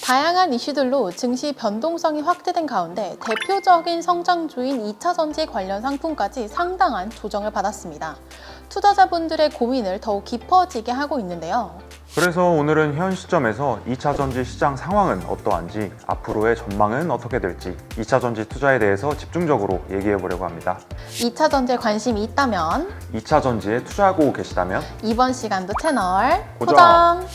다양한 이슈들로 증시 변동성이 확대된 가운데 대표적인 성장주인 2차전지 관련 상품까지 상당한 조정을 받았습니다. 투자자분들의 고민을 더욱 깊어지게 하고 있는데요. 그래서 오늘은 현 시점에서 2차전지 시장 상황은 어떠한지, 앞으로의 전망은 어떻게 될지 2차전지 투자에 대해서 집중적으로 얘기해 보려고 합니다. 2차전지에 관심이 있다면 2차전지에 투자하고 계시다면 이번 시간도 채널 고정!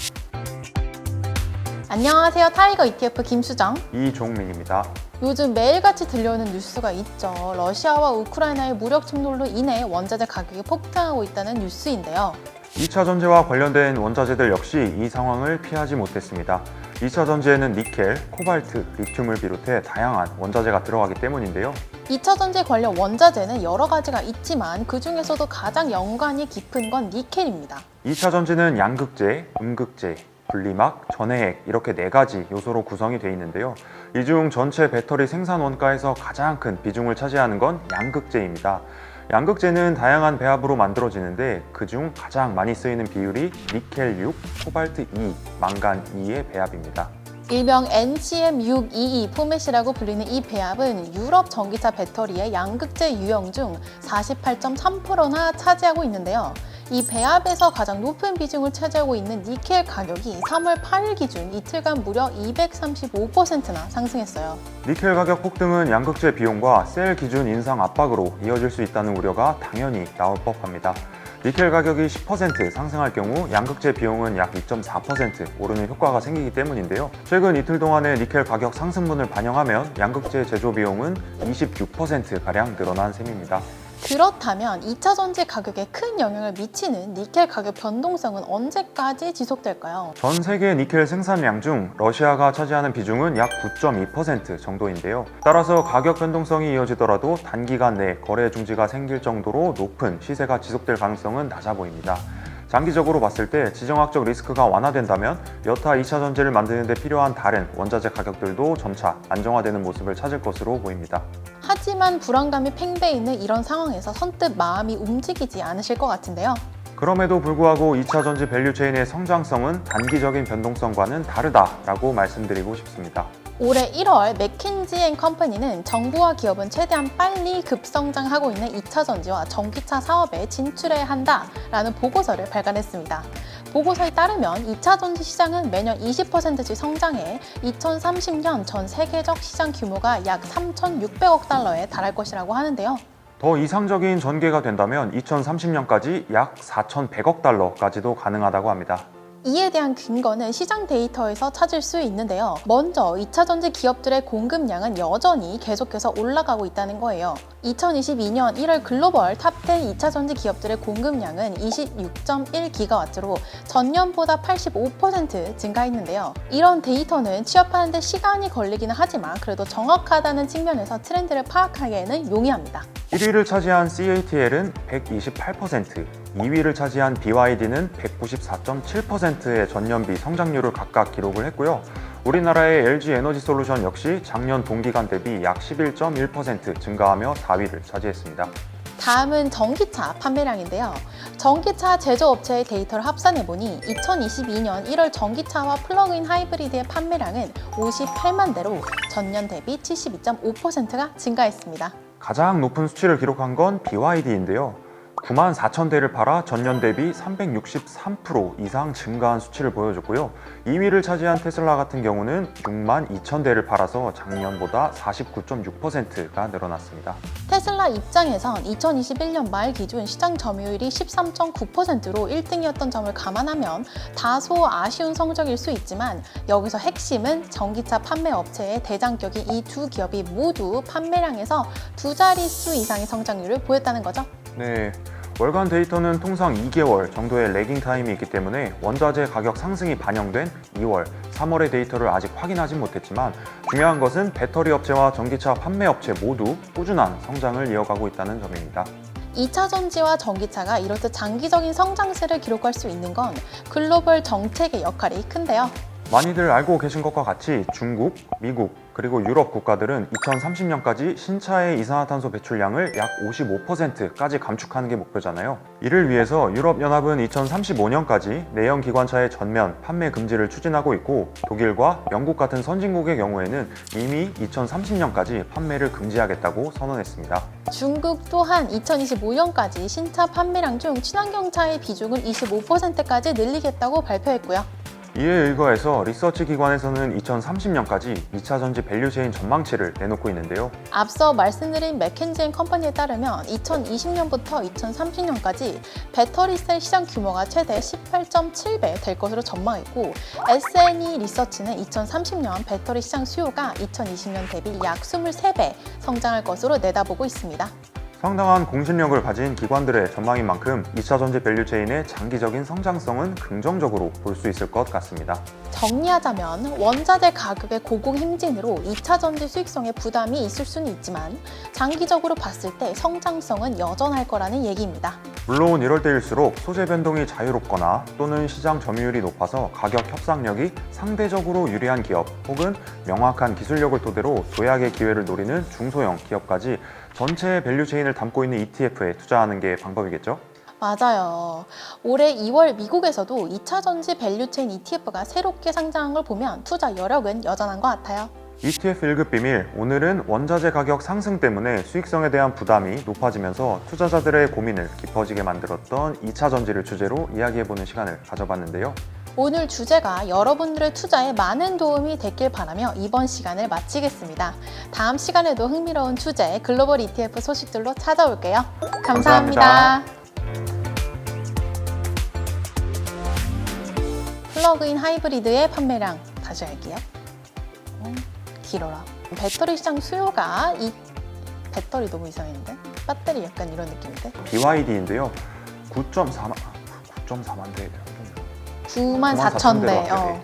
안녕하세요. 타이거 ETF 김수정. 이종민입니다. 요즘 매일같이 들려오는 뉴스가 있죠. 러시아와 우크라이나의 무력 충돌로 인해 원자재 가격이 폭등하고 있다는 뉴스인데요. 2차 전지와 관련된 원자재들 역시 이 상황을 피하지 못했습니다. 2차 전지에는 니켈, 코발트, 리튬을 비롯해 다양한 원자재가 들어가기 때문인데요. 2차전지 관련 원자재는 여러 가지가 있지만 그 중에서도 가장 연관이 깊은 건 니켈입니다. 2차 전지는 양극재, 음극재, 분리막, 전해액 이렇게 4가지 요소로 구성이 되어 있는데요. 이 중 전체 배터리 생산 원가에서 가장 큰 비중을 차지하는 건 양극재입니다. 양극재는 다양한 배합으로 만들어지는데 그중 가장 많이 쓰이는 비율이 니켈 6, 코발트 2, 망간 2의 배합입니다. 일명 NCM622 포맷이라고 불리는 이 배합은 유럽 전기차 배터리의 양극재 유형 중 48.3%나 차지하고 있는데요. 이 배합에서 가장 높은 비중을 차지하고 있는 니켈 가격이 3월 8일 기준 이틀간 무려 235%나 상승했어요. 니켈 가격 폭등은 양극재 비용과 셀 기준 인상 압박으로 이어질 수 있다는 우려가 당연히 나올 법합니다. 니켈 가격이 10% 상승할 경우 양극재 비용은 약 2.4% 오르는 효과가 생기기 때문인데요. 최근 이틀 동안의 니켈 가격 상승분을 반영하면 양극재 제조 비용은 26%가량 늘어난 셈입니다. 그렇다면 2차전지 가격에 큰 영향을 미치는 니켈 가격 변동성은 언제까지 지속될까요? 전 세계 니켈 생산량 중 러시아가 차지하는 비중은 약 9.2% 정도인데요. 따라서 가격 변동성이 이어지더라도 단기간 내 거래 중지가 생길 정도로 높은 시세가 지속될 가능성은 낮아 보입니다. 장기적으로 봤을 때 지정학적 리스크가 완화된다면 여타 2차 전지를 만드는 데 필요한 다른 원자재 가격들도 점차 안정화되는 모습을 찾을 것으로 보입니다. 하지만 불안감이 팽배해 있는 이런 상황에서 선뜻 마음이 움직이지 않으실 것 같은데요. 그럼에도 불구하고 2차 전지 밸류체인의 성장성은 단기적인 변동성과는 다르다라고 말씀드리고 싶습니다. 올해 1월 맥킨지앤컴퍼니는 정부와 기업은 최대한 빨리 급성장하고 있는 2차전지와 전기차 사업에 진출해야 한다라는 보고서를 발간했습니다. 보고서에 따르면 2차전지 시장은 매년 20%씩 성장해 2030년 전 세계적 시장 규모가 약 3,600억 달러에 달할 것이라고 하는데요. 더 이상적인 전개가 된다면 2030년까지 약 4,100억 달러까지도 가능하다고 합니다. 이에 대한 근거는 시장 데이터에서 찾을 수 있는데요. 먼저 2차전지 기업들의 공급량은 여전히 계속해서 올라가고 있다는 거예요. 2022년 1월 글로벌 탑10 2차전지 기업들의 공급량은 26.1기가와트로 전년보다 85% 증가했는데요. 이런 데이터는 취합하는 데 시간이 걸리기는 하지만 그래도 정확하다는 측면에서 트렌드를 파악하기에는 용이합니다. 1위를 차지한 CATL은 128%, 2위를 차지한 BYD는 194.7%의 전년비 성장률을 각각 기록을 했고요. 우리나라의 LG에너지솔루션 역시 작년 동기간 대비 약 11.1% 증가하며 4위를 차지했습니다. 다음은 전기차 판매량인데요. 전기차 제조업체의 데이터를 합산해보니 2022년 1월 전기차와 플러그인 하이브리드의 판매량은 58만 대로 전년 대비 72.5%가 증가했습니다. 가장 높은 수치를 기록한 건 BYD인데요. 9만 4천 대를 팔아 전년 대비 363% 이상 증가한 수치를 보여줬고요. 2위를 차지한 테슬라 같은 경우는 6만 2천 대를 팔아서 작년보다 49.6%가 늘어났습니다. 테슬라 입장에선 2021년 말 기준 시장 점유율이 13.9%로 1등이었던 점을 감안하면 다소 아쉬운 성적일 수 있지만 여기서 핵심은 전기차 판매 업체의 대장격인 이 두 기업이 모두 판매량에서 두 자릿수 이상의 성장률을 보였다는 거죠. 네, 월간 데이터는 통상 2개월 정도의 레깅 타임이 있기 때문에 원자재 가격 상승이 반영된 2월, 3월의 데이터를 아직 확인하진 못했지만 중요한 것은 배터리 업체와 전기차 판매 업체 모두 꾸준한 성장을 이어가고 있다는 점입니다. 2차전지와 전기차가 이렇듯 장기적인 성장세를 기록할 수 있는 건 글로벌 정책의 역할이 큰데요. 많이들 알고 계신 것과 같이 중국, 미국, 그리고 유럽 국가들은 2030년까지 신차의 이산화탄소 배출량을 약 55%까지 감축하는 게 목표잖아요. 이를 위해서 유럽연합은 2035년까지 내연 기관차의 전면 판매 금지를 추진하고 있고, 독일과 영국 같은 선진국의 경우에는 이미 2030년까지 판매를 금지하겠다고 선언했습니다. 중국 또한 2025년까지 신차 판매량 중 친환경차의 비중을 25%까지 늘리겠다고 발표했고요. 이에 의거해서 리서치 기관에서는 2030년까지 2차 전지 밸류체인 전망치를 내놓고 있는데요. 앞서 말씀드린 맥켄지앤컴퍼니에 따르면 2020년부터 2030년까지 배터리셀 시장 규모가 최대 18.7배 될 것으로 전망했고, S&E 리서치는 2030년 배터리 시장 수요가 2020년 대비 약 23배 성장할 것으로 내다보고 있습니다. 상당한 공신력을 가진 기관들의 전망인 만큼 2차 전지 밸류체인의 장기적인 성장성은 긍정적으로 볼 수 있을 것 같습니다. 정리하자면 원자재 가격의 고공행진으로 2차 전지 수익성에 부담이 있을 수는 있지만 장기적으로 봤을 때 성장성은 여전할 거라는 얘기입니다. 물론 이럴 때일수록 소재 변동이 자유롭거나 또는 시장 점유율이 높아서 가격 협상력이 상대적으로 유리한 기업, 혹은 명확한 기술력을 토대로 도약의 기회를 노리는 중소형 기업까지 전체 밸류체인을 담고 있는 ETF에 투자하는 게 방법이겠죠? 맞아요. 올해 2월 미국에서도 2차 전지 밸류체인 ETF가 새롭게 상장한 걸 보면 투자 여력은 여전한 것 같아요. ETF 1급 비밀, 오늘은 원자재 가격 상승 때문에 수익성에 대한 부담이 높아지면서 투자자들의 고민을 깊어지게 만들었던 2차 전지를 주제로 이야기해보는 시간을 가져봤는데요. 오늘 주제가 여러분들의 투자에 많은 도움이 됐길 바라며 이번 시간을 마치겠습니다. 다음 시간에도 흥미로운 주제, 글로벌 ETF 소식들로 찾아올게요. 감사합니다. 플러그인 하이브리드의 판매량 다시 할게요. 길어라. 배터리 시장 수요가 배터리 너무 이상했는데? 배터리 약간 이런 느낌인데? BYD인데요. 9.4만 대. 94,000대. 94,000 대로